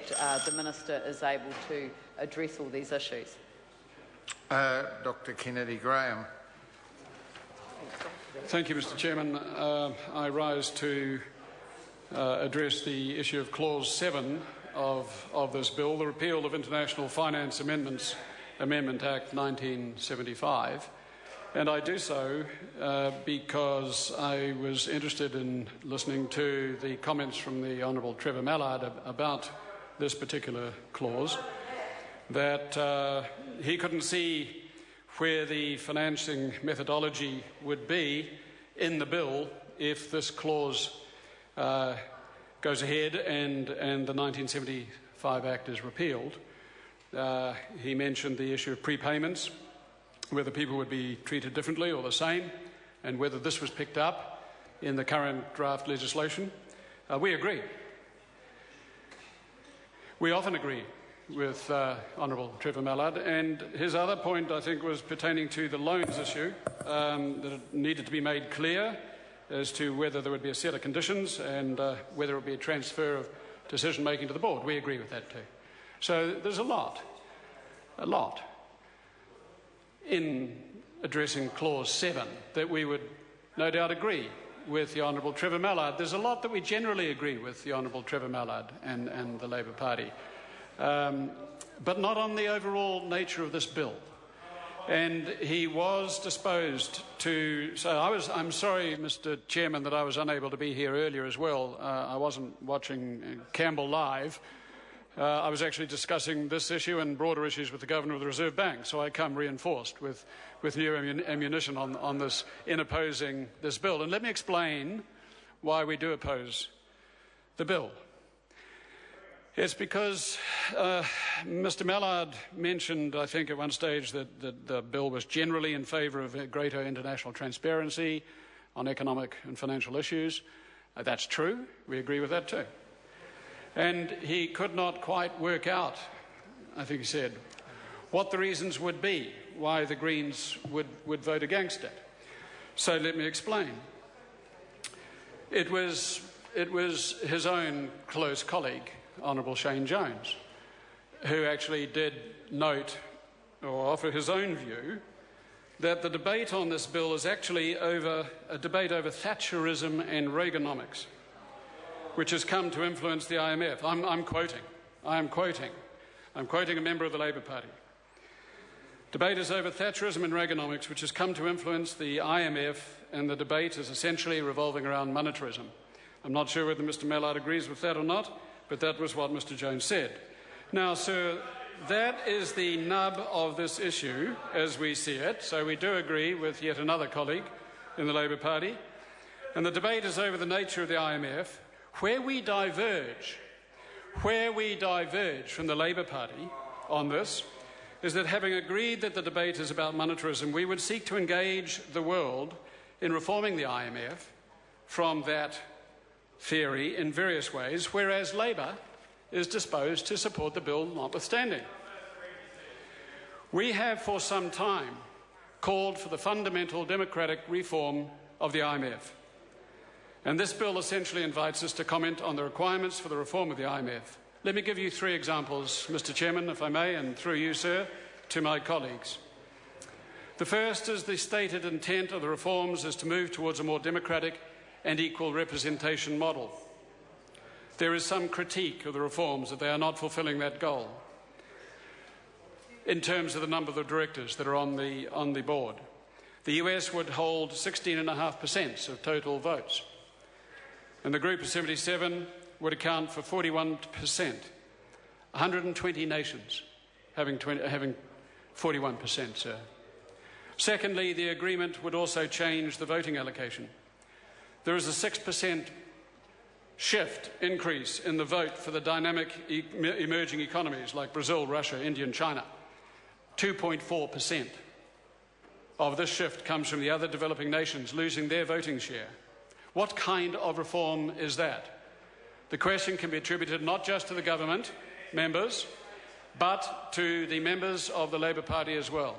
the Minister is able to address all these issues. Dr Kennedy-Graham. Thank you, Mr Chairman. I rise to address the issue of Clause 7 of this bill, the repeal of International Finance Amendment Act 1975. And I do so because I was interested in listening to the comments from the Honourable Trevor Mallard about this particular clause, that he couldn't see where the financing methodology would be in the bill if this clause goes ahead and the 1975 Act is repealed. He mentioned the issue of prepayments, whether people would be treated differently or the same, and whether this was picked up in the current draft legislation. We agree. We often agree with Honourable Trevor Mallard, and his other point, I think, was pertaining to the loans issue, that it needed to be made clear as to whether there would be a set of conditions and whether it would be a transfer of decision-making to the board. We agree with that too. So there's a lot in addressing Clause 7 that we would no doubt agree with the Honourable Trevor Mallard. There's a lot that we generally agree with the Honourable Trevor Mallard and the Labour Party. But not on the overall nature of this bill. And he was disposed to... So I'm sorry, Mr Chairman, that I was unable to be here earlier as well. I wasn't watching Campbell live. I was actually discussing this issue and broader issues with the Governor of the Reserve Bank, so I come reinforced with new ammunition on this, in opposing this bill. And let me explain why we do oppose the bill. It's because Mr Mallard mentioned, I think at one stage, that the bill was generally in favour of greater international transparency on economic and financial issues. That's true. We agree with that too. And he could not quite work out, I think he said, what the reasons would be why the Greens would vote against it. So let me explain. It was his own close colleague, Honourable Shane Jones, who actually did note or offer his own view that the debate on this bill is actually a debate over Thatcherism and Reaganomics, which has come to influence the IMF. I'm quoting a member of the Labour Party. Debate is over Thatcherism and Reaganomics, which has come to influence the IMF, and the debate is essentially revolving around monetarism. I'm not sure whether Mr Mallard agrees with that or not, but that was what Mr Jones said. Now, sir, that is the nub of this issue as we see it. So we do agree with yet another colleague in the Labour Party. And the debate is over the nature of the IMF. Where we diverge from the Labour Party on this is that, having agreed that the debate is about monetarism, we would seek to engage the world in reforming the IMF from that theory in various ways, whereas Labour is disposed to support the bill notwithstanding. We have for some time called for the fundamental democratic reform of the IMF. And this bill essentially invites us to comment on the requirements for the reform of the IMF. Let me give you 3 examples, Mr Chairman, if I may, and through you, sir, to my colleagues. The first is the stated intent of the reforms is to move towards a more democratic and equal representation model. There is some critique of the reforms that they are not fulfilling that goal in terms of the number of the directors that are on the board. The US would hold 16.5% of total votes, and the group of 77 would account for 41%. 120 nations having 41%, sir. Secondly, the agreement would also change the voting allocation. There is a 6% increase in the vote for the dynamic emerging economies like Brazil, Russia, India and China. 2.4% of this shift comes from the other developing nations losing their voting share. What kind of reform is that? The question can be attributed not just to the government members, but to the members of the Labour Party as well.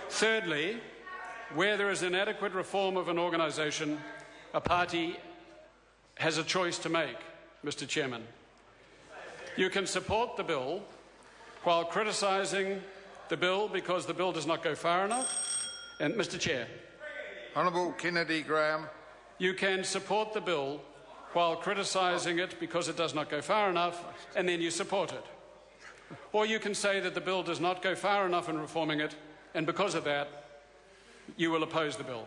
Thirdly, where there is inadequate reform of an organisation, a party has a choice to make, Mr Chairman. You can support the bill while criticising the bill because the bill does not go far enough. And, Mr Chair. Honourable Kennedy Graham. You can support the bill while criticising it because it does not go far enough, and then you support it. Or you can say that the bill does not go far enough in reforming it, and because of that, you will oppose the bill.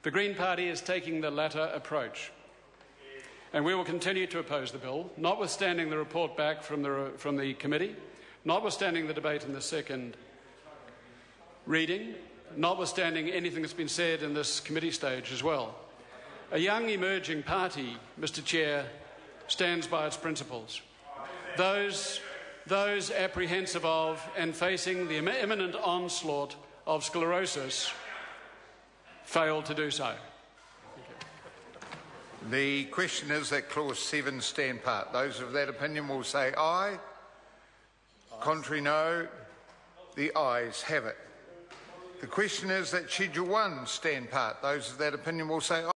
The Green Party is taking the latter approach, and we will continue to oppose the bill, notwithstanding the report back from the committee, notwithstanding the debate in the second reading, notwithstanding anything that's been said in this committee stage as well. A young emerging party, Mr Chair, stands by its principles. Those apprehensive of and facing the imminent onslaught of sclerosis failed to do so. The question is that Clause 7 stand part. Those of that opinion will say aye. Contrary, no. The ayes have it. The question is that Schedule 1 stand part. Those of that opinion will say aye.